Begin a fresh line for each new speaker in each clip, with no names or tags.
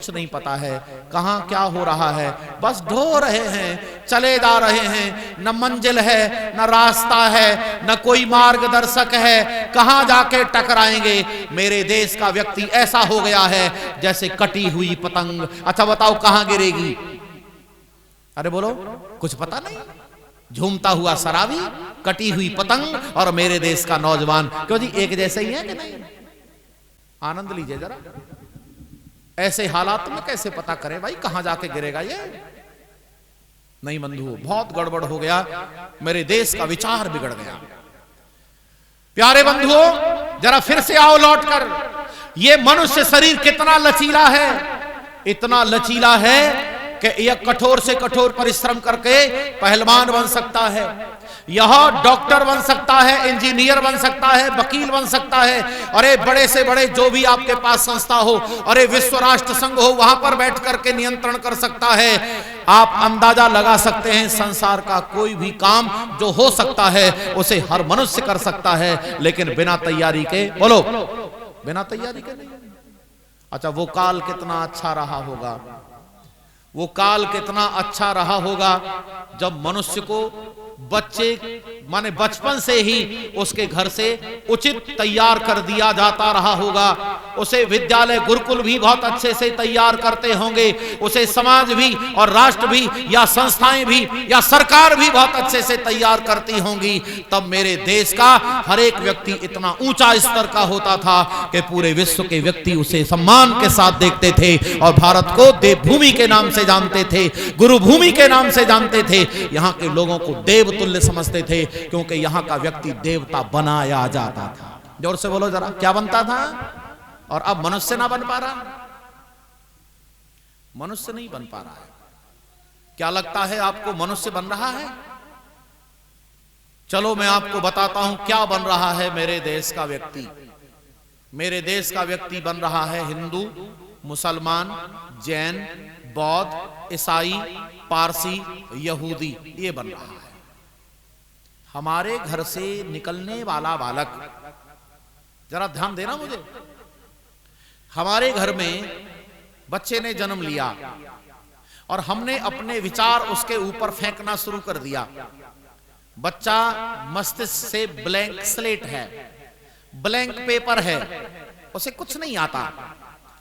कुछ नहीं पता है कहां क्या हो रहा है, बस ढो रहे हैं, चले जा रहे हैं, न मंजिल है न रास्ता है न कोई मार्गदर्शक है, कहां जाके टकराएंगे। मेरे देश का व्यक्ति ऐसा हो गया है जैसे कटी हुई पतंग। अच्छा बताओ कहां गिरेगी? अरे बोलो, कुछ पता नहीं। झूमता हुआ शराबी, कटी हुई पतंग और मेरे देश का नौजवान, क्यों जी एक जैसे ही है कि नहीं? आनंद लीजिए जरा। ऐसे हालात में कैसे पता करें भाई कहां जाके गिरेगा ये? नहीं बंधुओं, बहुत गड़बड़ हो गया, मेरे देश का विचार बिगड़ गया। प्यारे बंधुओं, जरा फिर से आओ लौट कर। ये मनुष्य शरीर कितना लचीला है, इतना लचीला है कि यह कठोर से कठोर परिश्रम करके पहलवान बन सकता है, यह डॉक्टर बन सकता है, इंजीनियर बन सकता है, वकील बन सकता है। अरे बड़े से बड़े जो भी आपके पास संस्था हो, अरे विश्व राष्ट्र संघ हो, वहां पर बैठ करके नियंत्रण कर सकता है। आप अंदाजा लगा सकते हैं संसार का कोई भी काम जो हो सकता है उसे हर मनुष्य कर सकता है, लेकिन बिना तैयारी के, बोलो, बिना तैयारी के नहीं। अच्छा वो काल कितना अच्छा रहा होगा, वो काल कितना अच्छा रहा होगा जब मनुष्य को बच्चे माने बचपन से ही उसके घर से उचित तैयार कर दिया जाता रहा होगा। उसे विद्यालय गुरुकुल भी बहुत अच्छे से तैयार करते होंगे, उसे समाज भी और राष्ट्र भी या संस्थाएं भी या सरकार भी बहुत अच्छे से तैयार करती होंगी। तब मेरे देश का हर एक व्यक्ति इतना ऊंचा स्तर का होता था कि पूरे विश्व के व्यक्ति उसे सम्मान के साथ देखते थे और भारत को देवभूमि के नाम से जानते थे, गुरु भूमि के नाम से जानते थे। यहाँ के लोगों को देव तुल्य समझते थे, क्योंकि यहां का व्यक्ति देवता बनाया जाता था। जोर से बोलो जरा, क्या बनता था? और अब मनुष्य ना बन पा रहा, मनुष्य नहीं बन पा रहा है। क्या लगता है आपको मनुष्य बन रहा है? चलो मैं आपको बताता हूं क्या बन रहा है मेरे देश का व्यक्ति। मेरे देश का व्यक्ति बन रहा है हिंदू, मुसलमान, जैन, बौद्ध, ईसाई, पारसी, यहूदी, ये बन रहा है। हमारे घर से निकलने वाला बालक, जरा ध्यान देना मुझे, हमारे घर में बच्चे ने जन्म लिया और हमने अपने विचार उसके ऊपर फेंकना शुरू कर दिया। बच्चा मस्तिष्क से ब्लैंक स्लेट है, ब्लैंक पेपर है, उसे कुछ नहीं आता।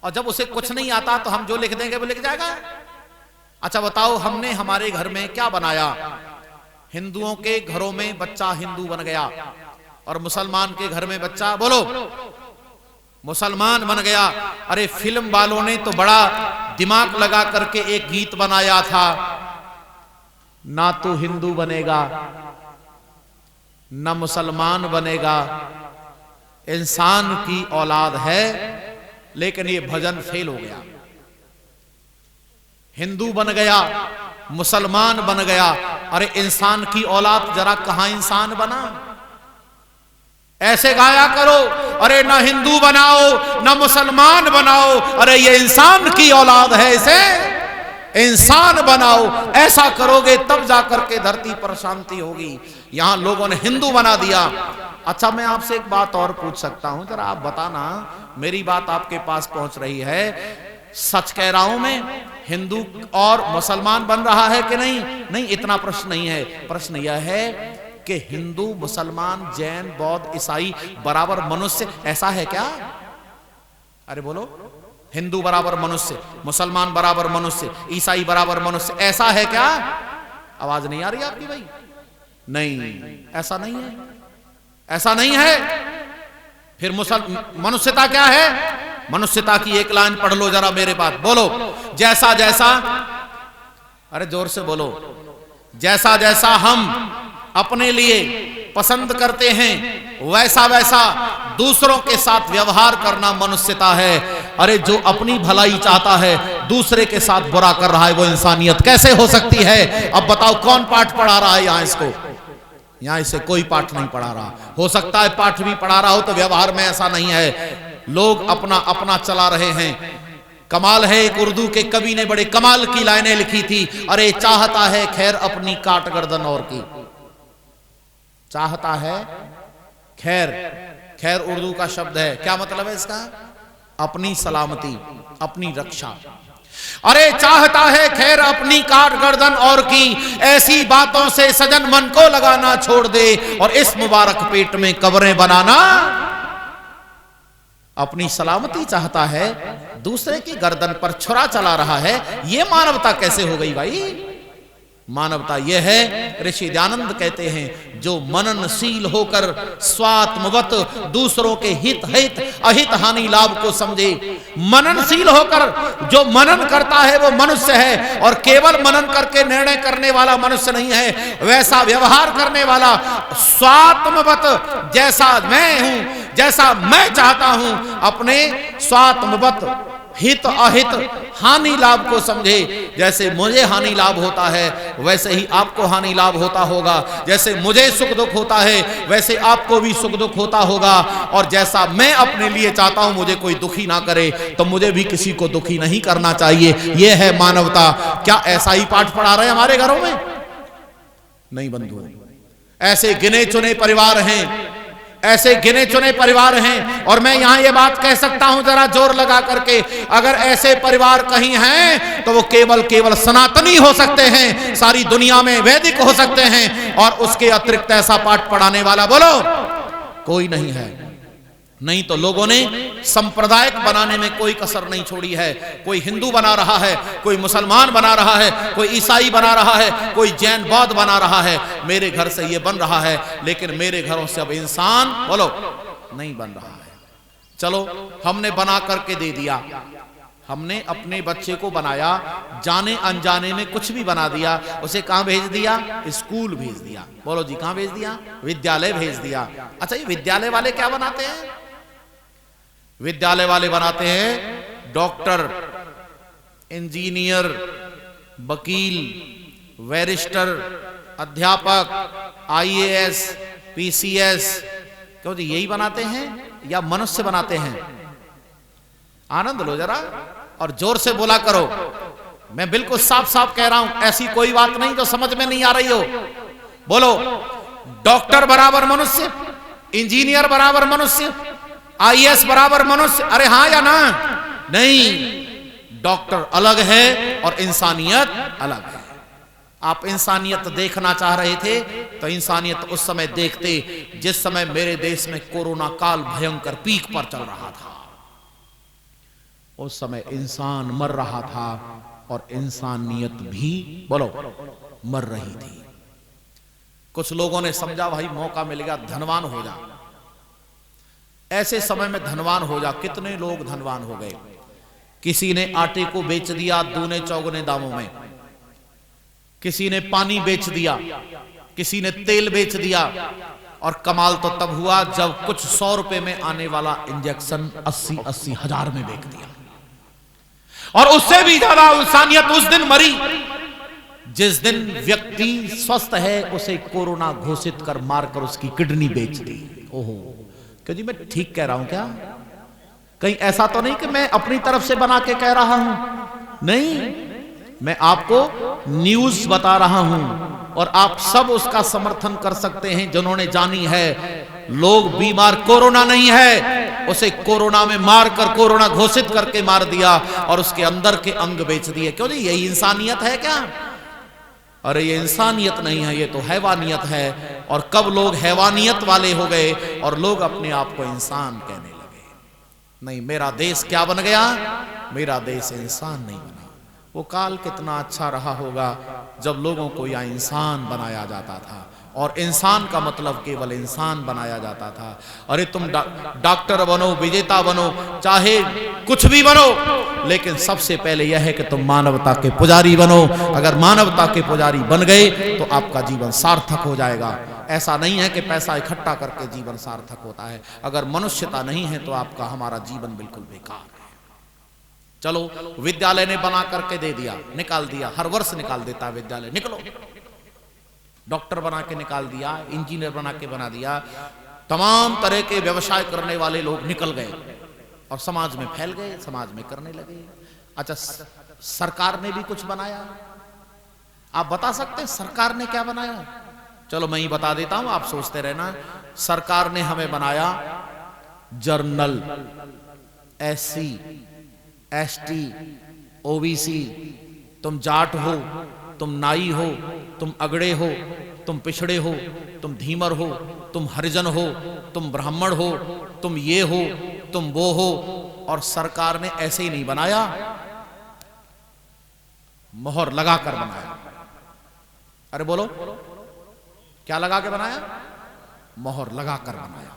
और जब उसे कुछ नहीं आता तो हम जो लिख देंगे वो लिख जाएगा। अच्छा बताओ, हमने हमारे घर में क्या बनाया? हिंदुओं के घरों में बच्चा हिंदू बन गया और मुसलमान के घर में बच्चा, बोलो, मुसलमान बन गया। अरे फिल्म वालों ने तो बड़ा दिमाग लगा करके एक गीत बनाया था, ना तू हिंदू बनेगा ना मुसलमान बनेगा, इंसान की औलाद है। लेकिन ये भजन फेल हो गया। हिंदू बन गया, मुसलमान बन गया, अरे इंसान की औलाद जरा कहां इंसान बना? ऐसे गाया करो, अरे ना हिंदू बनाओ ना मुसलमान बनाओ, अरे ये इंसान की औलाद है, इसे इंसान बनाओ। ऐसा करोगे तब जाकर के धरती पर शांति होगी। यहां लोगों ने हिंदू बना दिया। अच्छा मैं आपसे एक बात और पूछ सकता हूं, जरा आप बताना, मेरी बात आपके पास पहुंच रही है, सच कह रहा हूं मैं, हिंदू और मुसलमान बन रहा है कि नहीं? नहीं, इतना प्रश्न नहीं है। प्रश्न यह है कि हिंदू, मुसलमान, जैन, बौद्ध, ईसाई बराबर मनुष्य, ऐसा है क्या? अरे बोलो, हिंदू बराबर मनुष्य, मुसलमान बराबर मनुष्य, ईसाई बराबर मनुष्य, ऐसा है क्या? आवाज नहीं आ रही आपकी भाई? नहीं, ऐसा नहीं है, ऐसा नहीं है। फिर मनुष्यता क्या है? मनुष्यता की एक लाइन पढ़ लो जरा मेरे पास, बोलो, जैसा जैसा, अरे जोर से बोलो, जैसा जैसा हम अपने लिए पसंद करते हैं वैसा वैसा दूसरों के साथ व्यवहार करना मनुष्यता है। अरे जो अपनी भलाई चाहता है दूसरे के साथ बुरा कर रहा है, वो इंसानियत कैसे हो सकती है? अब बताओ कौन पाठ पढ़ा रहा है यहां इसको? यहां इसे कोई पाठ नहीं पढ़ा रहा। हो सकता है पाठ भी पढ़ा रहा हो तो व्यवहार में ऐसा नहीं है। लोग अपना अपना चला रहे हैं। कमाल है, एक उर्दू के कवि ने बड़े कमाल की लाइनें लिखी थी, अरे चाहता है खैर अपनी काट गर्दन और की। चाहता है खैर, खैर उर्दू का शब्द है, क्या मतलब है इसका? अपनी सलामती, अपनी रक्षा, अरे चाहता है खैर अपनी काट गर्दन और की, ऐसी बातों से सजन मन को लगाना छोड़ दे, और इस मुबारक पेट में कब्रें बनाना। अपनी सलामती चाहता है, दूसरे की गर्दन पर छुरा चला रहा है। यह मानवता कैसे हो गई भाई? मानवता यह है, ऋषि दयानंद कहते हैं, जो मननशील होकर स्वात्मवत दूसरों के हित हित अहित हानि लाभ को समझे। मननशील होकर जो मनन करता है वो मनुष्य है, और केवल मनन करके निर्णय करने वाला मनुष्य नहीं है, वैसा व्यवहार करने वाला स्वात्मवत, जैसा मैं हूं, जैसा मैं चाहता हूं, अपने स्वात्मवत हित अहित हानि लाभ को समझे। जैसे मुझे हानि लाभ होता है वैसे ही आपको हानि लाभ होता होगा, जैसे मुझे सुख दुख होता है वैसे आपको भी सुख दुख होता होगा, और जैसा मैं अपने लिए चाहता हूं मुझे कोई दुखी ना करे, तो मुझे भी किसी को दुखी नहीं करना चाहिए। यह है मानवता। क्या ऐसा ही पाठ पढ़ा रहे हैं हमारे घरों में? नहीं बंधु, ऐसे गिने चुने परिवार हैं, ऐसे गिने चुने परिवार हैं। और मैं यहां ये बात कह सकता हूं जरा जोर लगा करके, अगर ऐसे परिवार कहीं हैं तो वो केवल सनातनी हो सकते हैं, सारी दुनिया में वैदिक हो सकते हैं, और उसके अतिरिक्त ऐसा पाठ पढ़ाने वाला बोलो कोई नहीं है। नहीं तो लोगों ने सांप्रदायिक बनाने में कोई कसर नहीं छोड़ी है। कोई हिंदू बना रहा है, कोई मुसलमान बना रहा है, कोई ईसाई बना रहा है, कोई जैन बौद्ध बना रहा है। मेरे घर से ये बन रहा है, लेकिन मेरे घरों से अब इंसान बोलो नहीं बन रहा है। चलो हमने बना करके दे दिया, हमने अपने बच्चे को बनाया, जाने अनजाने में कुछ भी बना दिया, उसे कहां भेज दिया? स्कूल भेज दिया। बोलो जी कहां भेज दिया? विद्यालय भेज दिया। अच्छा, ये विद्यालय वाले क्या बनाते हैं? विद्यालय वाले बनाते हैं डॉक्टर, इंजीनियर, वकील, बैरिस्टर, अध्यापक, आईएएस, पीसीएस। क्यों जी यही बनाते हैं या मनुष्य बनाते हैं? आनंद लो जरा और जोर से बोला करो। मैं बिल्कुल साफ साफ कह रहा हूं, ऐसी कोई बात नहीं जो समझ में नहीं आ रही हो। बोलो, डॉक्टर बराबर मनुष्य, इंजीनियर बराबर मनुष्य, आईएएस बराबर मनुष्य? अरे हां या ना? नहीं, डॉक्टर अलग है और इंसानियत अलग है। आप इंसानियत देखना चाह रहे थे तो इंसानियत उस समय देखते जिस समय मेरे देश में कोरोना काल भयंकर पीक पर चल रहा था। उस समय इंसान मर रहा था और इंसानियत भी बोलो मर रही थी। कुछ लोगों ने समझा भाई मौका मिल गया, धनवान हो जा। ऐसे समय में धनवान हो जा। कितने लोग धनवान हो गए। किसी ने आटे को बेच दिया दूने चौगुने दामों में, किसी ने पानी बेच दिया, किसी ने तेल बेच दिया, और कमाल तो तब हुआ जब कुछ 100 रुपए में आने वाला इंजेक्शन 80-80 हजार में बेच दिया। और उससे भी ज्यादा इंसानियत उस दिन मरी जिस दिन व्यक्ति स्वस्थ है उसे कोरोना घोषित कर मारकर उसकी किडनी बेच दी। ओहो, क्यों जी मैं ठीक कह रहा हूं क्या? कहीं ऐसा तो नहीं कि मैं अपनी तरफ से बना के कह रहा हूं? नहीं, मैं आपको न्यूज बता रहा हूं और आप सब उसका समर्थन कर सकते हैं जिन्होंने जानी है। लोग बीमार कोरोना नहीं है, उसे कोरोना में मारकर कोरोना घोषित करके मार दिया और उसके अंदर के अंग बेच दिए। क्यों जी यही इंसानियत है क्या? अरे ये इंसानियत नहीं है, ये तो हैवानियत है। और कब लोग हैवानियत वाले हो गए और लोग अपने आप को इंसान कहने लगे। नहीं, मेरा देश क्या बन गया? मेरा देश इंसान नहीं बना। वो काल कितना अच्छा रहा होगा जब लोगों को या इंसान बनाया जाता था, और इंसान का मतलब केवल इंसान बनाया जाता था। अरे तुम डॉक्टर बनो, विजेता बनो, चाहे कुछ भी बनो, लेकिन सबसे पहले यह है कि तुम मानवता के पुजारी बनो। अगर मानवता के पुजारी बन गए तो आपका जीवन सार्थक हो जाएगा। ऐसा नहीं है कि पैसा इकट्ठा करके जीवन सार्थक होता है। अगर मनुष्यता नहीं है तो आपका हमारा जीवन बिल्कुल बेकार है। चलो, विद्यालय ने बना करके दे दिया, निकाल दिया, हर वर्ष निकाल देता है विद्यालय। निकलो, डॉक्टर बना के निकाल दिया, इंजीनियर बना के बना दिया, तमाम तरह के व्यवसाय करने वाले लोग निकल गए और समाज में फैल गए, समाज में करने लगे। अच्छा, सरकार ने भी कुछ बनाया? आप बता सकते हैं सरकार ने क्या बनाया? चलो मैं ही बता देता हूं, आप सोचते रहना। सरकार ने हमें बनाया जर्नल, SC, ST, ओबीसी, तुम जाट हो, तुम नाई हो, तुम अगड़े हो, तुम पिछड़े हो, तुम धीमर हो, तुम हरिजन हो, तुम ब्राह्मण हो, तुम ये हो, तुम वो हो। और सरकार ने ऐसे ही नहीं बनाया, मोहर लगाकर बनाया। अरे बोलो, क्या लगा के बनाया? मोहर लगाकर बनाया।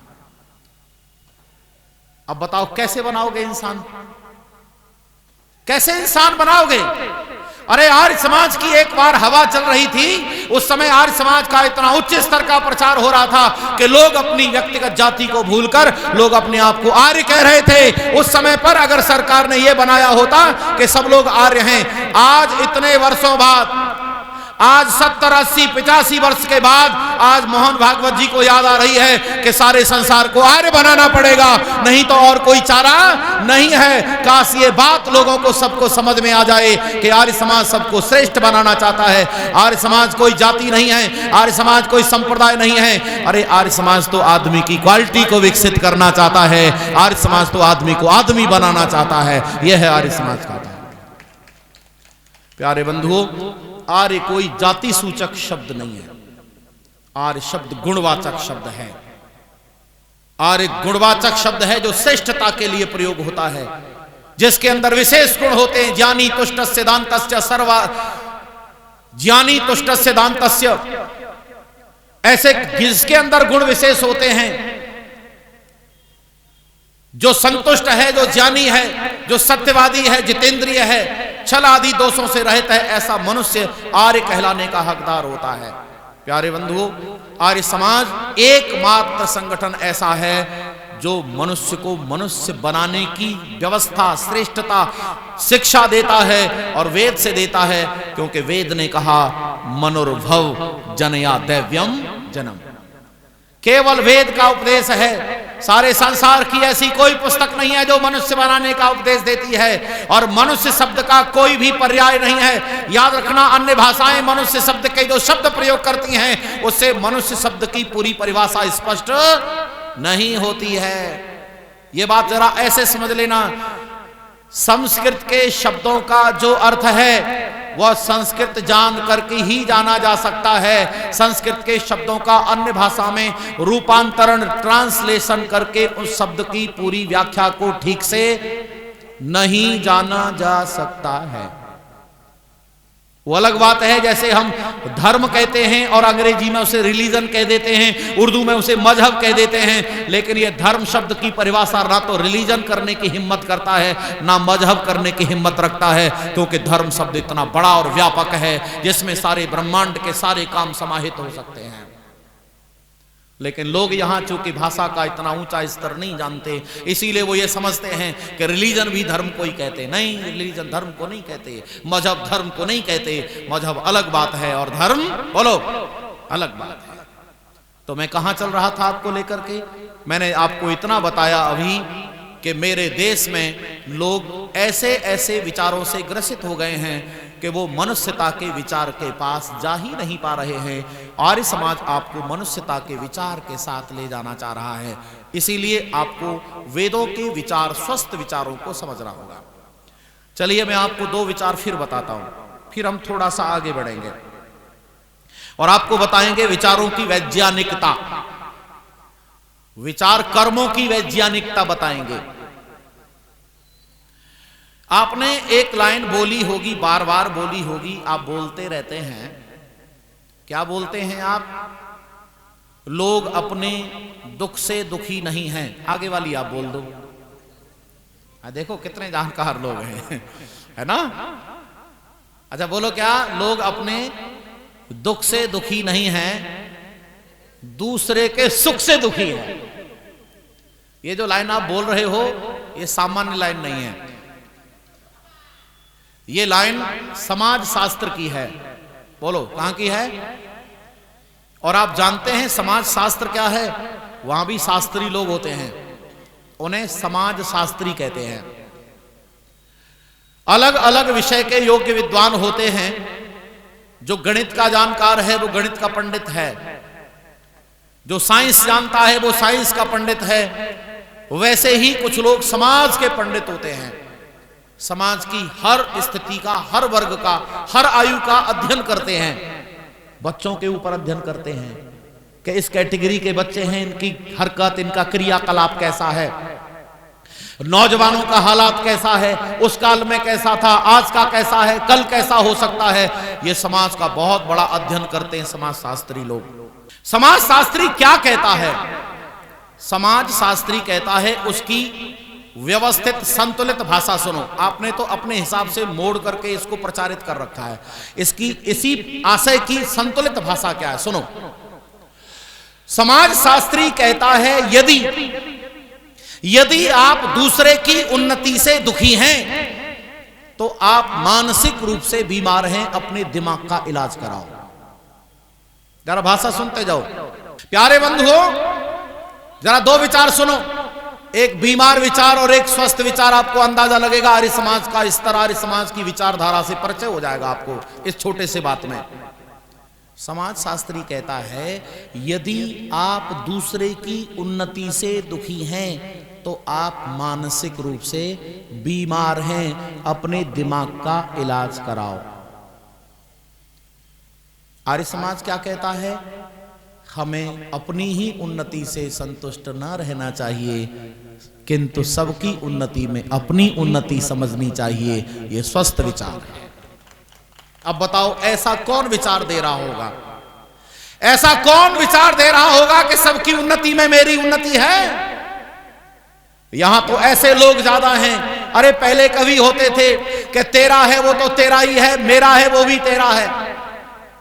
अब बताओ कैसे बनाओगे इंसान? कैसे इंसान बनाओगे? अरे आर्य समाज की एक बार हवा चल रही थी, उस समय आर्य समाज का इतना उच्च स्तर का प्रचार हो रहा था कि लोग अपनी व्यक्तिगत जाति को भूलकर लोग अपने आप को आर्य कह रहे थे। उस समय पर अगर सरकार ने यह बनाया होता कि सब लोग आर्य हैं, आज इतने वर्षों बाद, आज 70, 80, 85 वर्ष के बाद आज मोहन भागवत जी को याद आ रही है कि सारे संसार को आर्य बनाना पड़ेगा, नहीं तो और कोई चारा नहीं है। काश ये बात लोगों को सबको समझ में आ जाए कि आर्य समाज सबको श्रेष्ठ बनाना चाहता है। आर्य समाज कोई जाति नहीं है, आर्य समाज कोई संप्रदाय नहीं है। अरे आर्य समाज तो आदमी की क्वालिटी को विकसित करना चाहता है, आर्य समाज तो आदमी को आदमी बनाना चाहता है। यह है आर्य समाज का। प्यारे बंधुओं, आर्य कोई जाति सूचक शब्द नहीं है, आर्य शब्द गुणवाचक शब्द है। आर्य गुणवाचक शब्द है जो श्रेष्ठता के लिए प्रयोग होता है, जिसके अंदर विशेष गुण होते हैं। ज्ञानी तुष्टस्य दान्तस्य सर्वा, ज्ञानी तुष्टस्य दान्तस्य, ऐसे जिसके अंदर गुण विशेष होते हैं, जो संतुष्ट है, जो ज्ञानी है, जो सत्यवादी है, जितेंद्रिय है, छल आदि दोषों से रहित है, ऐसा मनुष्य आर्य कहलाने का हकदार होता है। प्यारे बंधुओं, आर्य समाज एकमात्र संगठन ऐसा है जो मनुष्य को मनुष्य बनाने की व्यवस्था, श्रेष्ठता, शिक्षा देता है, और वेद से देता है, क्योंकि वेद ने कहा मनुर्भव जनया दैव्यम जन्म। केवल वेद का उपदेश है, सारे संसार की ऐसी कोई पुस्तक नहीं है जो मनुष्य बनाने का उपदेश देती है। और मनुष्य शब्द का कोई भी पर्याय नहीं है। याद रखना, अन्य भाषाएं मनुष्य शब्द के जो शब्द प्रयोग करती हैं, उससे मनुष्य शब्द की पूरी परिभाषा स्पष्ट नहीं होती है। यह बात जरा ऐसे समझ लेना, संस्कृत के शब्दों का जो अर्थ है वह संस्कृत जान करके ही जाना जा सकता है। संस्कृत के शब्दों का अन्य भाषा में रूपांतरण, ट्रांसलेशन करके उस शब्द की पूरी व्याख्या को ठीक से नहीं जाना जा सकता है। वो अलग बात है, जैसे हम धर्म कहते हैं और अंग्रेजी में उसे रिलीजन कह देते हैं, उर्दू में उसे मजहब कह देते हैं। लेकिन ये धर्म शब्द की परिभाषा ना तो रिलीजन करने की हिम्मत करता है, ना मजहब करने की हिम्मत रखता है, क्योंकि धर्म शब्द इतना बड़ा और व्यापक है जिसमें सारे ब्रह्मांड के सारे काम समाहित हो सकते हैं। लेकिन लोग यहाँ चूंकि भाषा का इतना ऊंचा स्तर नहीं जानते, इसीलिए वो ये समझते हैं कि रिलीजन भी धर्म को ही कहते। नहीं, रिलीजन धर्म को नहीं कहते, मजहब धर्म को नहीं कहते। मजहब अलग बात है और धर्म, बोलो, अलग बात है। तो मैं कहाँ चल रहा था आपको लेकर के? मैंने आपको इतना बताया अभी कि मेरे देश में लोग ऐसे ऐसे विचारों से ग्रसित हो गए हैं कि वो मनुष्यता के विचार के पास जा ही नहीं पा रहे हैं। आर्य समाज आपको मनुष्यता के विचार के साथ ले जाना चाह रहा है, इसीलिए आपको वेदों के विचार, स्वस्थ विचारों को समझना होगा। चलिए मैं आपको दो विचार फिर बताता हूं, फिर हम थोड़ा सा आगे बढ़ेंगे और आपको बताएंगे विचारों की वैज्ञानिकता, विचार कर्मों की वैज्ञानिकता बताएंगे। आपने एक लाइन बोली होगी, बार बार बोली होगी, आप बोलते रहते हैं। क्या बोलते हैं आप? लोग अपने दुख से दुखी नहीं हैं। आगे वाली आप बोल दो। देखो कितने जानकार लोग हैं, है ना? अच्छा बोलो, क्या लोग अपने दुख से दुखी नहीं हैं, दूसरे के सुख से दुखी हैं? ये जो लाइन आप बोल रहे हो, ये सामान्य लाइन नहीं है, ये लाइन समाज शास्त्र की है। बोलो कहां की है? और आप जानते हैं समाज शास्त्र क्या है? वहां भी शास्त्री लोग होते हैं, उन्हें समाज शास्त्री कहते हैं। अलग अलग विषय के योग्य विद्वान होते हैं। जो गणित का जानकार है वो गणित का पंडित है, जो साइंस जानता है वो साइंस का पंडित है। वैसे ही कुछ लोग समाज के पंडित होते हैं। समाज की हर स्थिति का, हर वर्ग का, हर आयु का अध्ययन करते हैं। बच्चों के ऊपर अध्ययन करते हैं कि इस कैटेगरी के बच्चे हैं, इनकी हरकत, इनका क्रियाकलाप कैसा है, नौजवानों का हालात कैसा है, उस काल में कैसा था, आज का कैसा है, कल कैसा हो सकता है। यह समाज का बहुत बड़ा अध्ययन करते हैं समाज शास्त्री लोग। समाज शास्त्री क्या कहता है? समाज शास्त्री कहता है उसकी व्यवस्थित संतुलित भाषा सुनो। आपने तो अपने हिसाब से मोड़ करके इसको प्रचारित कर रखा है। इसकी इसी आशय की संतुलित भाषा क्या है सुनो। समाज शास्त्री कहता है यदि आप दूसरे की उन्नति से दुखी हैं तो आप मानसिक रूप से बीमार हैं, अपने दिमाग का इलाज कराओ। जरा भाषा सुनते जाओ। प्यारे बंधुओं, जरा दो विचार सुनो, एक बीमार विचार और एक स्वस्थ विचार। आपको अंदाजा लगेगा आर्य समाज का स्तर, आर्य समाज की विचारधारा से परिचय हो जाएगा आपको इस छोटे से बात में। समाज शास्त्री कहता है यदि आप दूसरे की उन्नति से दुखी हैं तो आप मानसिक रूप से बीमार हैं, अपने दिमाग का इलाज कराओ। आर्य समाज क्या कहता है? हमें अपनी ही उन्नति से संतुष्ट न रहना चाहिए, किंतु सबकी उन्नति में अपनी उन्नति समझनी चाहिए। यह स्वस्थ विचार है। अब बताओ ऐसा कौन विचार दे रहा होगा? ऐसा कौन विचार दे रहा होगा कि सबकी उन्नति में मेरी उन्नति है? यहां तो ऐसे लोग ज्यादा हैं। अरे पहले कभी होते थे कि तेरा है वो तो तेरा ही है, मेरा है वो भी तेरा है।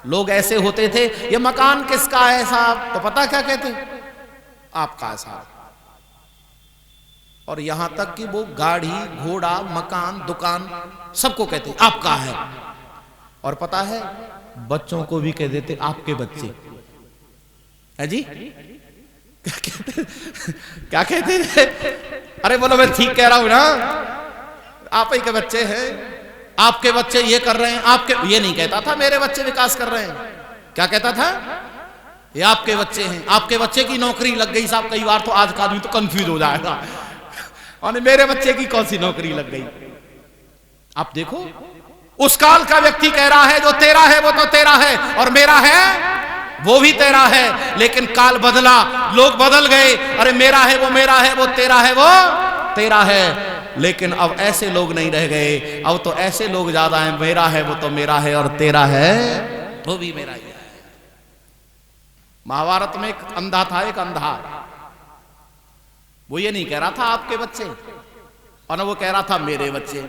लोग ऐसे होते थे। ये मकान किसका है साहब? तो पता क्या कहते? आपका है साहब। और यहां तक कि वो गाड़ी, घोड़ा, मकान, दुकान सबको कहते आपका है। और पता है बच्चों को भी कह देते आपके बच्चे है जी। क्या कहते थे? अरे बोलो मैं ठीक कह रहा हूं ना, आप ही के बच्चे हैं, आपके बच्चे ये कर रहे हैं, आपके ये नहीं कहता था मेरे बच्चे विकास कर रहे हैं। क्या कहता था? ये आपके बच्चे हैं, आपके बच्चे की नौकरी लग गई साहब। कई बार तो आज का आदमी तो कंफ्यूज हो जाएगा और मेरे बच्चे की कौन सी नौकरी लग गई। आप देखो उस काल का व्यक्ति कह रहा है जो तेरा है वो तो तेरा है और मेरा है वो भी तेरा है। लेकिन काल बदला, लोग बदल गए। अरे मेरा है वो मेरा है, वो तेरा है वो तेरा है। लेकिन अब ऐसे लोग नहीं रह गए। अब तो ऐसे लोग ज्यादा हैं, मेरा है वो तो मेरा है और तेरा है वो भी मेरा ही है। महाभारत में एक अंधा था, एक अंधा। वो ये नहीं कह रहा था आपके बच्चे, और न वो कह रहा था मेरे बच्चे।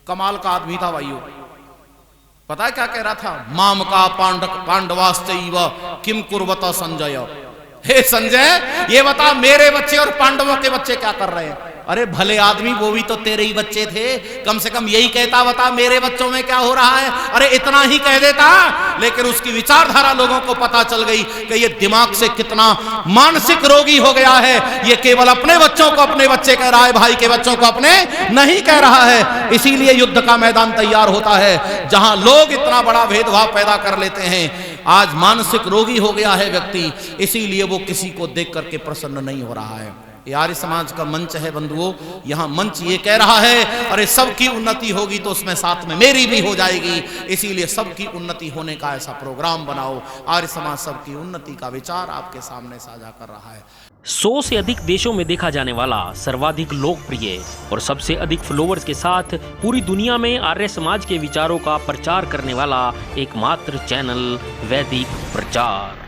कमाल का आदमी था भाइयों। पता है क्या कह रहा था? माम का पांडवाश्चैव किम कुर्वत संजय। हे संजय, ये बता मेरे बच्चे और पांडवों के बच्चे क्या कर रहे हैं? अरे भले आदमी, वो भी तो तेरे ही बच्चे थे, कम से कम यही कहता, बता मेरे बच्चों में क्या हो रहा है। अरे इतना ही कह देता। लेकिन उसकी विचारधारा लोगों को पता चल गई कि ये दिमाग से कितना मानसिक रोगी हो गया है। ये केवल अपने बच्चों को अपने बच्चे कह रहा है, भाई के बच्चों को अपने नहीं कह रहा है। इसीलिए युद्ध का मैदान तैयार होता है जहां लोग इतना बड़ा भेदभाव पैदा कर लेते हैं। आज मानसिक रोगी हो गया है व्यक्ति, इसीलिए वो किसी को देख करके प्रसन्न नहीं हो रहा है। आर्य समाज का मंच है बंधुओं। यहां मंच ये कह रहा है अरे सबकी उन्नति होगी तो उसमें साथ में मेरी भी हो जाएगी। इसीलिए सबकी उन्नति होने का ऐसा प्रोग्राम बनाओ। आर्य समाज सबकी उन्नति का विचार आपके सामने साझा कर रहा है।
100 से अधिक देशों में देखा जाने वाला, सर्वाधिक लोकप्रिय और सबसे अधिक फॉलोअर्स के साथ पूरी दुनिया में आर्य समाज के विचारों का प्रचार करने वाला एकमात्र चैनल वैदिक प्रचार।